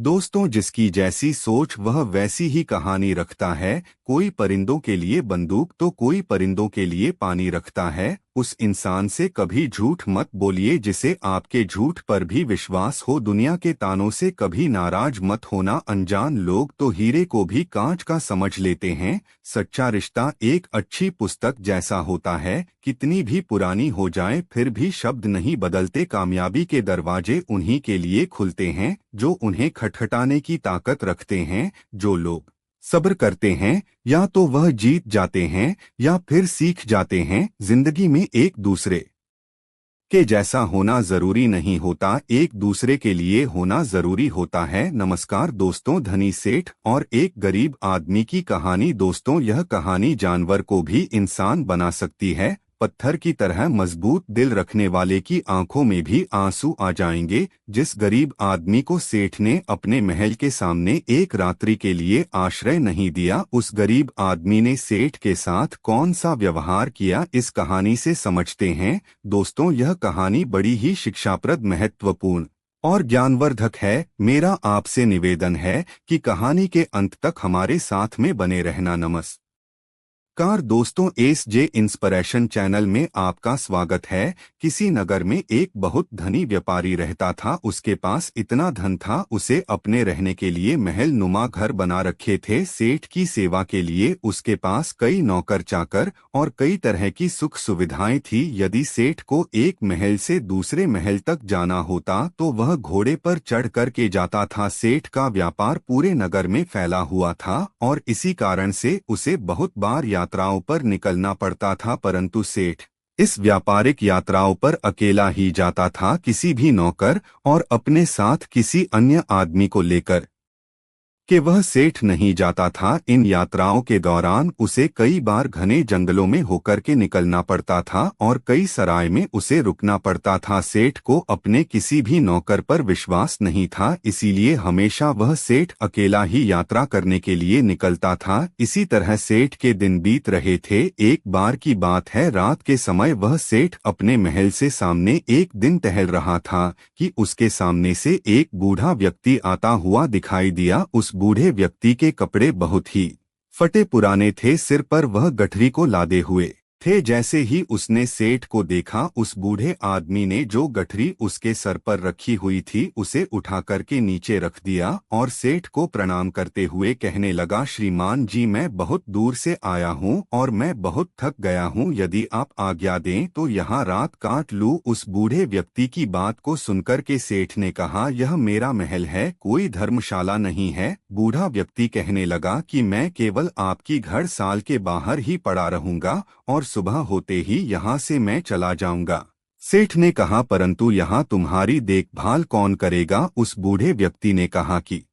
दोस्तों, जिसकी जैसी सोच वह वैसी ही कहानी रखता है। कोई परिंदों के लिए बंदूक तो कोई परिंदों के लिए पानी रखता है। उस इंसान से कभी झूठ मत बोलिए जिसे आपके झूठ पर भी विश्वास हो। दुनिया के तानों से कभी नाराज मत होना। अनजान लोग तो हीरे को भी कांच का समझ लेते हैं। सच्चा रिश्ता एक अच्छी पुस्तक जैसा होता है, कितनी भी पुरानी हो जाए फिर भी शब्द नहीं बदलते। कामयाबी के दरवाजे उन्हीं के लिए खुलते हैं जो उन्हें खटखटाने की ताकत रखते हैं। जो लोग सब्र करते हैं या तो वह जीत जाते हैं या फिर सीख जाते हैं। जिंदगी में एक दूसरे के जैसा होना जरूरी नहीं होता, एक दूसरे के लिए होना जरूरी होता है। नमस्कार दोस्तों, धनी सेठ और एक गरीब आदमी की कहानी। दोस्तों, यह कहानी जानवर को भी इंसान बना सकती है। पत्थर की तरह मजबूत दिल रखने वाले की आंखों में भी आंसू आ जाएंगे। जिस गरीब आदमी को सेठ ने अपने महल के सामने एक रात्रि के लिए आश्रय नहीं दिया, उस गरीब आदमी ने सेठ के साथ कौन सा व्यवहार किया, इस कहानी से समझते हैं। दोस्तों, यह कहानी बड़ी ही शिक्षाप्रद, महत्वपूर्ण और ज्ञानवर्धक है। मेरा आपसे निवेदन है कि कहानी के अंत तक हमारे साथ में बने रहना। नमस्कार दोस्तों, एस जे इंस्पिरेशन चैनल में आपका स्वागत है। किसी नगर में एक बहुत धनी व्यापारी रहता था। उसके पास इतना धन था, उसे अपने रहने के लिए महल नुमा घर बना रखे थे। सेठ की सेवा के लिए उसके पास कई नौकर चाकर और कई तरह की सुख सुविधाएं थी। यदि सेठ को एक महल से दूसरे महल तक जाना होता तो वह घोड़े पर चढ़ कर के जाता था। सेठ का व्यापार पूरे नगर में फैला हुआ था और इसी कारण से उसे बहुत बार यात्राओं पर निकलना पड़ता था। परंतु सेठ इस व्यापारिक यात्राओं पर अकेला ही जाता था, किसी भी नौकर और अपने साथ किसी अन्य आदमी को लेकर कि वह सेठ नहीं जाता था। इन यात्राओं के दौरान उसे कई बार घने जंगलों में होकर के निकलना पड़ता था और कई सराय में उसे रुकना पड़ता था। सेठ को अपने किसी भी नौकर पर विश्वास नहीं था, इसीलिए हमेशा वह सेठ अकेला ही यात्रा करने के लिए निकलता था। इसी तरह सेठ के दिन बीत रहे थे। एक बार की बात है, रात के समय वह सेठ अपने महल से सामने एक दिन टहल रहा था कि उसके सामने से एक बूढ़ा व्यक्ति आता हुआ दिखाई दिया। उस बूढ़े व्यक्ति के कपड़े बहुत ही फटे पुराने थे, सिर पर वह गठरी को लादे हुए थे। जैसे ही उसने सेठ को देखा, उस बूढ़े आदमी ने जो गठरी उसके सर पर रखी हुई थी उसे उठा करके नीचे रख दिया और सेठ को प्रणाम करते हुए कहने लगा, श्रीमान जी, मैं बहुत दूर से आया हूँ और मैं बहुत थक गया हूँ। यदि आप आज्ञा दें तो यहाँ रात काट लूँ। उस बूढ़े व्यक्ति की बात को सुनकर के सेठ ने कहा, यह मेरा महल है, कोई धर्मशाला नहीं है। बूढ़ा व्यक्ति कहने लगा कि मैं केवल आपकी घर साल के बाहर ही पड़ा रहूंगा और सुबह होते ही यहाँ से मैं चला जाऊंगा। सेठ ने कहा, परंतु यहाँ तुम्हारी देखभाल कौन करेगा? उस बूढ़े व्यक्ति ने कहा कि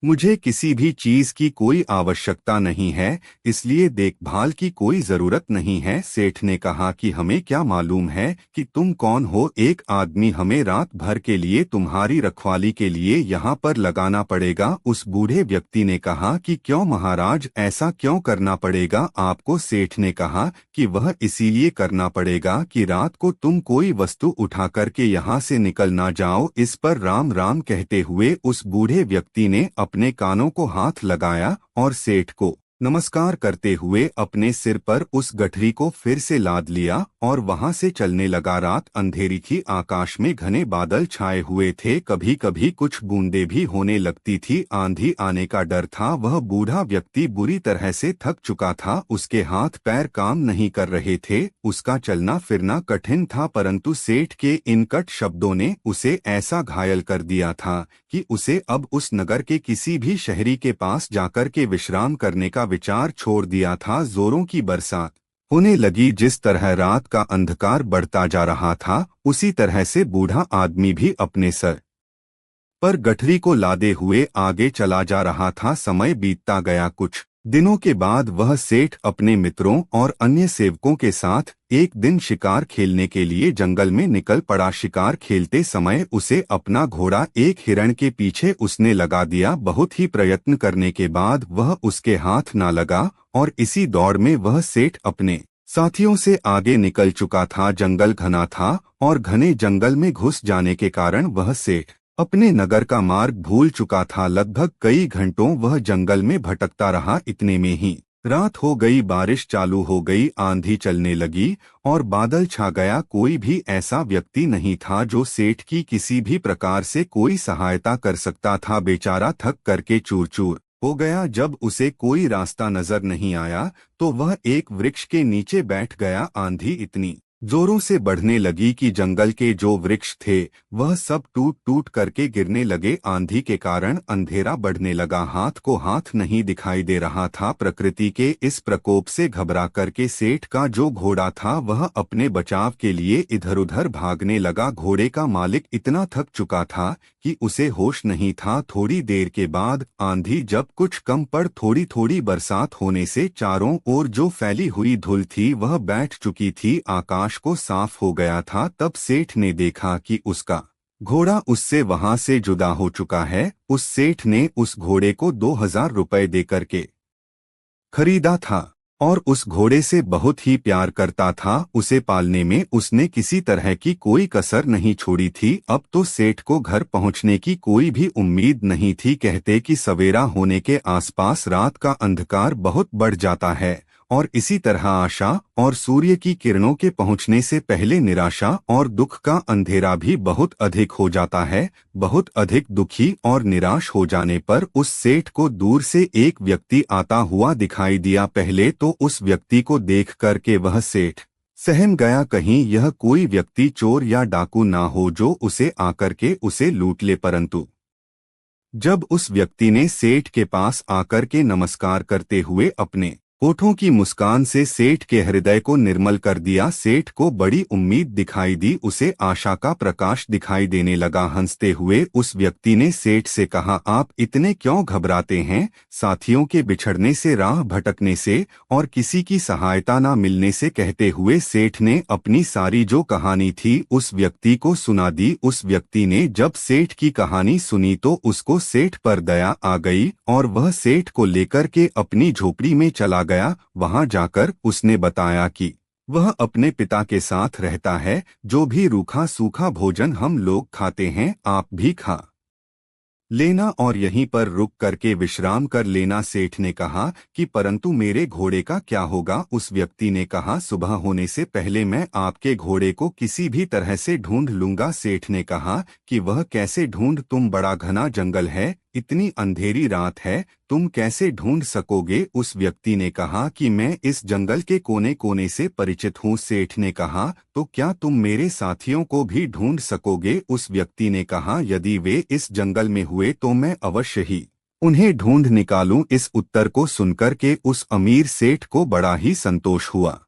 मुझे किसी भी चीज की कोई आवश्यकता नहीं है, इसलिए देखभाल की कोई जरूरत नहीं है। सेठ ने कहा कि हमें क्या मालूम है कि तुम कौन हो? एक आदमी हमें रात भर के लिए तुम्हारी रखवाली के लिए यहाँ पर लगाना पड़ेगा। उस बूढ़े व्यक्ति ने कहा कि क्यों महाराज, ऐसा क्यों करना पड़ेगा आपको? सेठ ने कहा कि वह इसीलिए करना पड़ेगा कि रात को तुम कोई वस्तु उठा करके यहाँ से निकल ना जाओ। इस पर राम राम कहते हुए उस बूढ़े व्यक्ति ने अपने कानों को हाथ लगाया और सेठ को नमस्कार करते हुए अपने सिर पर उस गठरी को फिर से लाद लिया और वहां से चलने लगा। रात अंधेरी थी, आकाश में घने बादल छाए हुए थे, कभी कभी कुछ बूंदें भी होने लगती थी। आंधी आने का डर था। वह बूढ़ा व्यक्ति बुरी तरह से थक चुका था, उसके हाथ पैर काम नहीं कर रहे थे, उसका चलना फिरना कठिन था। परंतु सेठ के इन कट शब्दों ने उसे ऐसा घायल कर दिया था कि उसे अब उस नगर के किसी भी शहरी के पास जाकर के विश्राम करने का विचार छोड़ दिया था। जोरों की बरसात होने लगी। जिस तरह रात का अंधकार बढ़ता जा रहा था, उसी तरह से बूढ़ा आदमी भी अपने सर पर गठरी को लादे हुए आगे चला जा रहा था। समय बीतता गया। कुछ दिनों के बाद वह सेठ अपने मित्रों और अन्य सेवकों के साथ एक दिन शिकार खेलने के लिए जंगल में निकल पड़ा। शिकार खेलते समय उसे अपना घोड़ा एक हिरण के पीछे उसने लगा दिया। बहुत ही प्रयत्न करने के बाद वह उसके हाथ ना लगा और इसी दौड़ में वह सेठ अपने साथियों से आगे निकल चुका था। जंगल घना था और घने जंगल में घुस जाने के कारण वह सेठ अपने नगर का मार्ग भूल चुका था। लगभग कई घंटों वह जंगल में भटकता रहा। इतने में ही रात हो गई, बारिश चालू हो गई, आंधी चलने लगी और बादल छा गया। कोई भी ऐसा व्यक्ति नहीं था जो सेठ की किसी भी प्रकार से कोई सहायता कर सकता था। बेचारा थक करके चूर चूर हो गया। जब उसे कोई रास्ता नजर नहीं आया तो वह एक वृक्ष के नीचे बैठ गया। आंधी इतनी जोरों से बढ़ने लगी कि जंगल के जो वृक्ष थे वह सब टूट टूट करके गिरने लगे। आंधी के कारण अंधेरा बढ़ने लगा, हाथ को हाथ नहीं दिखाई दे रहा था। प्रकृति के इस प्रकोप से घबरा करके सेठ का जो घोड़ा था वह अपने बचाव के लिए इधर उधर भागने लगा। घोड़े का मालिक इतना थक चुका था कि उसे होश नहीं था। थोड़ी देर के बाद आंधी जब कुछ कम पड़, थोड़ी थोड़ी बरसात होने से चारों ओर जो फैली हुई धूल थी वह बैठ चुकी थी। आकाश को साफ हो गया था। तब सेठ ने देखा कि उसका घोड़ा उससे वहां से जुदा हो चुका है। उस सेठ ने उस घोड़े को 2000 रुपए देकर के खरीदा था और उस घोड़े से बहुत ही प्यार करता था। उसे पालने में उसने किसी तरह की कोई कसर नहीं छोड़ी थी। अब तो सेठ को घर पहुंचने की कोई भी उम्मीद नहीं थी। कहते कि सवेरा होने के आसपास रात का अंधकार बहुत बढ़ जाता है और इसी तरह आशा और सूर्य की किरणों के पहुंचने से पहले निराशा और दुख का अंधेरा भी बहुत अधिक हो जाता है। बहुत अधिक दुखी और निराश हो जाने पर उस सेठ को दूर से एक व्यक्ति आता हुआ दिखाई दिया। पहले तो उस व्यक्ति को देख करके वह सेठ सहम गया, कहीं यह कोई व्यक्ति चोर या डाकू ना हो जो उसे आकर के उसे लूट ले। परंतु जब उस व्यक्ति ने सेठ के पास आकर के नमस्कार करते हुए अपने होठों की मुस्कान से सेठ के हृदय को निर्मल कर दिया, सेठ को बड़ी उम्मीद दिखाई दी। उसे आशा का प्रकाश दिखाई देने लगा। हंसते हुए उस व्यक्ति ने सेठ से कहा, आप इतने क्यों घबराते हैं? साथियों के बिछड़ने से, राह भटकने से और किसी की सहायता न मिलने से। कहते हुए सेठ ने अपनी सारी जो कहानी थी उस व्यक्ति को सुना दी। उस व्यक्ति ने जब सेठ की कहानी सुनी तो उसको सेठ पर दया आ गई और वह सेठ को लेकर के अपनी झोपड़ी में चला गया। वहां जाकर उसने बताया कि वह अपने पिता के साथ रहता है। जो भी रूखा सूखा भोजन हम लोग खाते हैं आप भी खा लेना और यहीं पर रुक करके विश्राम कर लेना। सेठ ने कहा कि परंतु मेरे घोड़े का क्या होगा? उस व्यक्ति ने कहा, सुबह होने से पहले मैं आपके घोड़े को किसी भी तरह से ढूंढ लूंगा। सेठ ने कहा कि वह कैसे ढूंढ? तुम बड़ा घना जंगल है, इतनी अंधेरी रात है, तुम कैसे ढूंढ सकोगे? उस व्यक्ति ने कहा कि मैं इस जंगल के कोने कोने से परिचित हूँ। सेठ ने कहा, तो क्या तुम मेरे साथियों को भी ढूंढ सकोगे? उस व्यक्ति ने कहा, यदि वे इस जंगल में हुए तो मैं अवश्य ही उन्हें ढूंढ निकालूं। इस उत्तर को सुनकर के उस अमीर सेठ को बड़ा ही संतोष हुआ।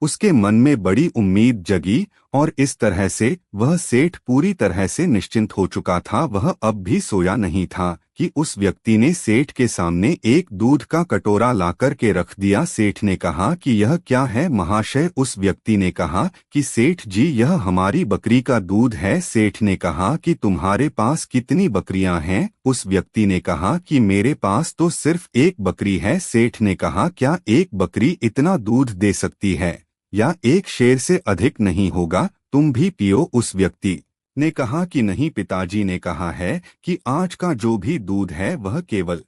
उसके मन में बड़ी उम्मीद जगी और इस तरह से वह सेठ पूरी तरह से निश्चिंत हो चुका था। वह अब भी सोया नहीं था कि उस व्यक्ति ने सेठ के सामने एक दूध का कटोरा लाकर के रख दिया। सेठ ने कहा कि यह क्या है महाशय? उस व्यक्ति ने कहा कि सेठ जी यह हमारी बकरी का दूध है। सेठ ने कहा कि तुम्हारे पास कितनी बकरियां हैं? उस व्यक्ति ने कहा कि मेरे पास तो सिर्फ एक बकरी है। सेठ ने कहा, क्या एक बकरी इतना दूध दे सकती है या एक शेर से अधिक नहीं होगा? तुम भी पियो। उस व्यक्ति ने कहा कि नहीं, पिताजी ने कहा है कि आज का जो भी दूध है वह केवल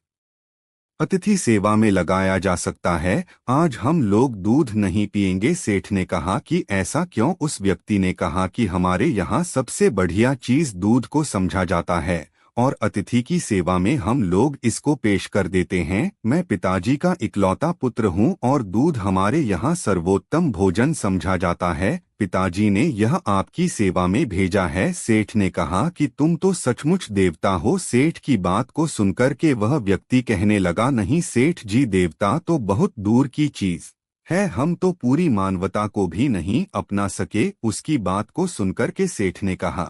अतिथि सेवा में लगाया जा सकता है, आज हम लोग दूध नहीं पिएंगे। सेठ ने कहा कि ऐसा क्यों? उस व्यक्ति ने कहा कि हमारे यहाँ सबसे बढ़िया चीज दूध को समझा जाता है और अतिथि की सेवा में हम लोग इसको पेश कर देते हैं। मैं पिताजी का इकलौता पुत्र हूँ और दूध हमारे यहाँ सर्वोत्तम भोजन समझा जाता है। पिताजी ने यह आपकी सेवा में भेजा है। सेठ ने कहा कि तुम तो सचमुच देवता हो। सेठ की बात को सुनकर के वह व्यक्ति कहने लगा, नहीं सेठ जी, देवता तो बहुत दूर की चीज है, हम तो पूरी मानवता को भी नहीं अपना सके। उसकी बात को सुनकर के सेठ ने कहा,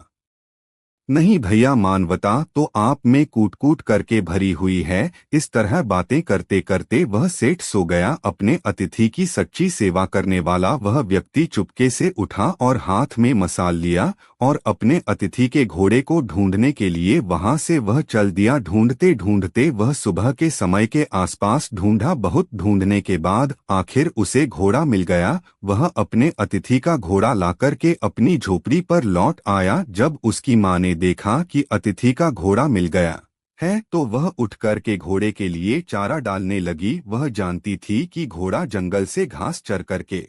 नहीं भैया, मानवता तो आप में कूट कूट करके भरी हुई है। इस तरह बातें करते करते वह सेठ सो गया। अपने अतिथि की सच्ची सेवा करने वाला वह व्यक्ति चुपके से उठा और हाथ में मसाल लिया और अपने अतिथि के घोड़े को ढूंढने के लिए वहां से वह चल दिया। ढूंढते ढूंढते वह सुबह के समय के आसपास ढूंढा। बहुत ढूंढने के बाद आखिर उसे घोड़ा मिल गया। वह अपने अतिथि का घोड़ा लाकर के अपनी झोपड़ी पर लौट आया। जब उसकी माँ ने देखा कि अतिथि का घोड़ा मिल गया है तो वह उठकर के घोड़े के लिए चारा डालने लगी। वह जानती थी कि घोड़ा जंगल से घास चर करके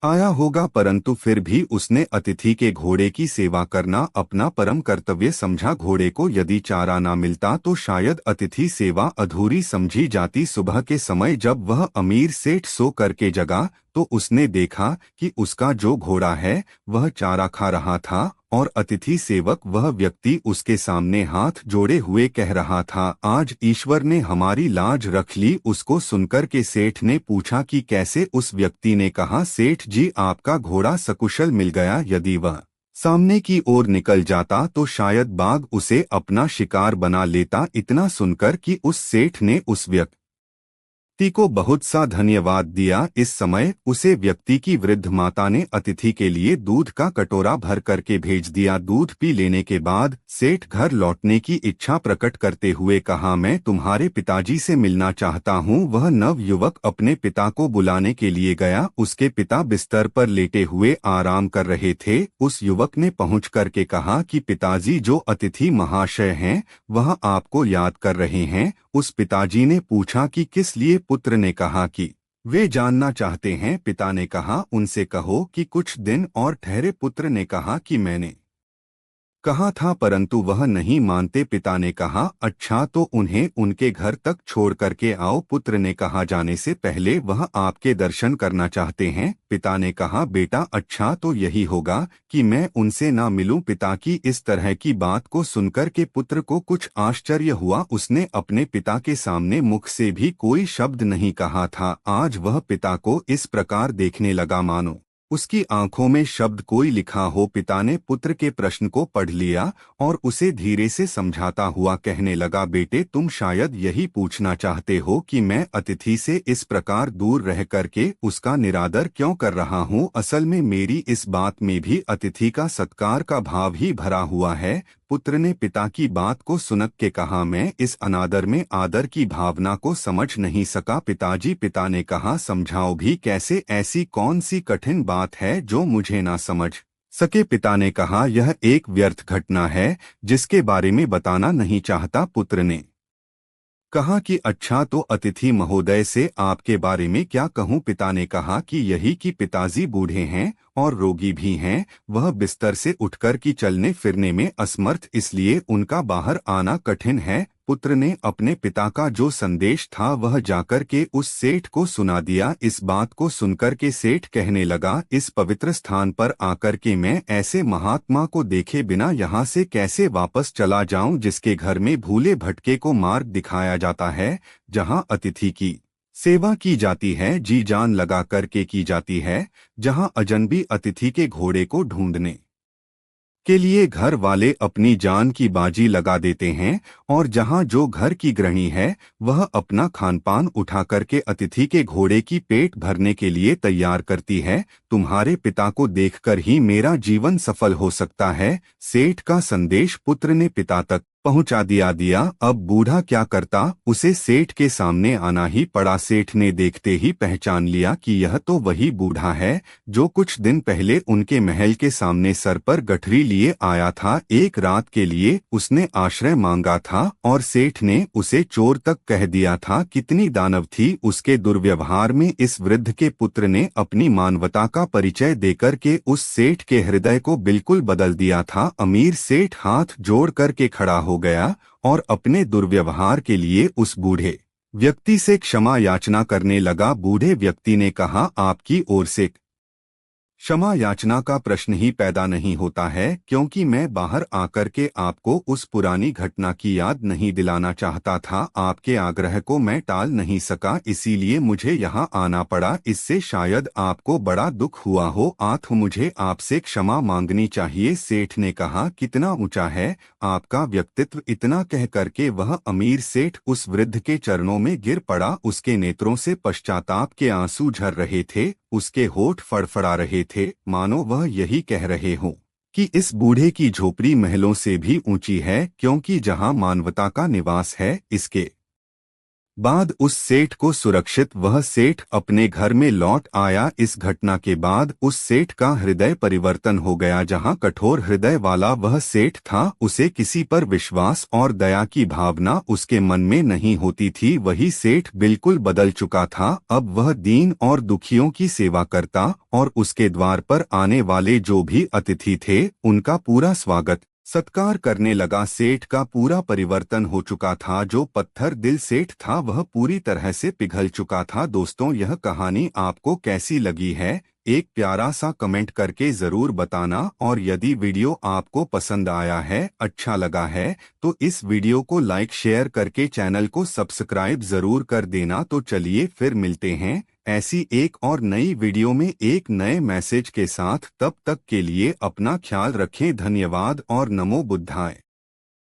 आया होगा, परंतु फिर भी उसने अतिथि के घोड़े की सेवा करना अपना परम कर्तव्य समझा। घोड़े को यदि चारा ना मिलता तो शायद अतिथि सेवा अधूरी समझी जाती। सुबह के समय जब वह अमीर सेठ सो करके जगा तो उसने देखा कि उसका जो घोड़ा है वह चारा खा रहा था और अतिथि सेवक वह व्यक्ति उसके सामने हाथ जोड़े हुए कह रहा था, आज ईश्वर ने हमारी लाज रख ली। उसको सुनकर के सेठ ने पूछा कि कैसे। उस व्यक्ति ने कहा, सेठ जी आपका घोड़ा सकुशल मिल गया। यदि वह सामने की ओर निकल जाता तो शायद बाघ उसे अपना शिकार बना लेता। इतना सुनकर कि उस सेठ ने उस व्यक्ति को बहुत सा धन्यवाद दिया। इस समय उसे व्यक्ति की वृद्ध माता ने अतिथि के लिए दूध का कटोरा भर करके भेज दिया। दूध पी लेने के बाद सेठ घर लौटने की इच्छा प्रकट करते हुए कहा, मैं तुम्हारे पिताजी से मिलना चाहता हूँ। वह नव युवक अपने पिता को बुलाने के लिए गया। उसके पिता बिस्तर पर लेटे हुए आराम कर रहे थे। उस युवक ने पहुँच करके कहा कि पिताजी, जो अतिथि महाशय हैं वह आपको याद कर रहे हैं। उस पिताजी ने पूछा कि किस लिए। पुत्र ने कहा कि वे जानना चाहते हैं। पिता ने कहा, उनसे कहो कि कुछ दिन और ठहरे। पुत्र ने कहा कि मैंने कहा था परंतु वह नहीं मानते। पिता ने कहा, अच्छा तो उन्हें उनके घर तक छोड़ करके आओ। पुत्र ने कहा, जाने से पहले वह आपके दर्शन करना चाहते हैं। पिता ने कहा, बेटा अच्छा तो यही होगा कि मैं उनसे ना मिलूं। पिता की इस तरह की बात को सुनकर के पुत्र को कुछ आश्चर्य हुआ। उसने अपने पिता के सामने मुख से भी कोई शब्द नहीं कहा था। आज वह पिता को इस प्रकार देखने लगा मानो उसकी आंखों में शब्द कोई लिखा हो। पिता ने पुत्र के प्रश्न को पढ़ लिया और उसे धीरे से समझाता हुआ कहने लगा, बेटे तुम शायद यही पूछना चाहते हो कि मैं अतिथि से इस प्रकार दूर रह करके उसका निरादर क्यों कर रहा हूँ। असल में मेरी इस बात में भी अतिथि का सत्कार का भाव ही भरा हुआ है। पुत्र ने पिता की बात को सुनक के कहा, मैं इस अनादर में आदर की भावना को समझ नहीं सका पिताजी। पिता ने कहा, समझाओ भी कैसे। ऐसी कौन सी कठिन बात है जो मुझे ना समझ सके। पिता ने कहा, यह एक व्यर्थ घटना है जिसके बारे में बताना नहीं चाहता। पुत्र ने कहा कि अच्छा तो अतिथि महोदय से आपके बारे में क्या कहूँ। पिता ने कहा कि यही कि पिताजी बूढ़े हैं और रोगी भी हैं। वह बिस्तर से उठकर की चलने फिरने में असमर्थ, इसलिए उनका बाहर आना कठिन है। पुत्र ने अपने पिता का जो संदेश था वह जाकर के उस सेठ को सुना दिया। इस बात को सुनकर के सेठ कहने लगा, इस पवित्र स्थान पर आकर के मैं ऐसे महात्मा को देखे बिना यहाँ से कैसे वापस चला जाऊं, जिसके घर में भूले भटके को मार्ग दिखाया जाता है, जहाँ अतिथि की सेवा की जाती है, जी जान लगा करके की जाती है, जहाँ अजनबी अतिथि के घोड़े को ढूंढने के लिए घर वाले अपनी जान की बाजी लगा देते हैं, और जहां जो घर की गृहिणी है वह अपना खानपान उठा करके अतिथि के घोड़े की पेट भरने के लिए तैयार करती है। तुम्हारे पिता को देखकर ही मेरा जीवन सफल हो सकता है। सेठ का संदेश पुत्र ने पिता तक पहुंचा दिया। अब बूढ़ा क्या करता, उसे सेठ के सामने आना ही पड़ा। सेठ ने देखते ही पहचान लिया कि यह तो वही बूढ़ा है जो कुछ दिन पहले उनके महल के सामने सर पर गठरी लिए आया था। एक रात के लिए उसने आश्रय मांगा था और सेठ ने उसे चोर तक कह दिया था। कितनी दानव थी उसके दुर्व्यवहार में। इस वृद्ध के पुत्र ने अपनी मानवता का परिचय देकर के उस सेठ के हृदय को बिल्कुल बदल दिया था। अमीर सेठ हाथ जोड़ करके खड़ा हो गया और अपने दुर्व्यवहार के लिए उस बूढ़े व्यक्ति से क्षमा याचना करने लगा। बूढ़े व्यक्ति ने कहा, आपकी ओर से क्षमा याचना का प्रश्न ही पैदा नहीं होता है, क्योंकि मैं बाहर आकर के आपको उस पुरानी घटना की याद नहीं दिलाना चाहता था। आपके आग्रह को मैं टाल नहीं सका, इसीलिए मुझे यहाँ आना पड़ा। इससे शायद आपको बड़ा दुख हुआ हो। मुझे आपसे क्षमा मांगनी चाहिए। सेठ ने कहा, कितना ऊंचा है आपका व्यक्तित्व। इतना कह करके वह अमीर सेठ उस वृद्ध के चरणों में गिर पड़ा। उसके नेत्रों से पश्चाताप के आंसू झर रहे थे, उसके होठ फड़फड़ा रहे थे, मानो वह यही कह रहे हों, कि इस बूढ़े की झोपड़ी महलों से भी ऊंची है, क्योंकि जहां मानवता का निवास है। इसके बाद उस सेठ को सुरक्षित वह सेठ अपने घर में लौट आया। इस घटना के बाद उस सेठ का हृदय परिवर्तन हो गया। जहां कठोर हृदय वाला वह सेठ था, उसे किसी पर विश्वास और दया की भावना उसके मन में नहीं होती थी। वही सेठ बिल्कुल बदल चुका था। अब वह दीन और दुखियों की सेवा करता और उसके द्वार पर आने वाले जो भी अतिथि थे उनका पूरा स्वागत सत्कार करने लगा। सेठ का पूरा परिवर्तन हो चुका था। जो पत्थर दिल सेठ था वह पूरी तरह से पिघल चुका था। दोस्तों, यह कहानी आपको कैसी लगी है, एक प्यारा सा कमेंट करके जरूर बताना। और यदि वीडियो आपको पसंद आया है, अच्छा लगा है, तो इस वीडियो को लाइक शेयर करके चैनल को सब्सक्राइब जरूर कर देना। तो चलिए फिर मिलते हैं ऐसी एक और नई वीडियो में एक नए मैसेज के साथ। तब तक के लिए अपना ख्याल रखें। धन्यवाद और नमो बुद्धाय।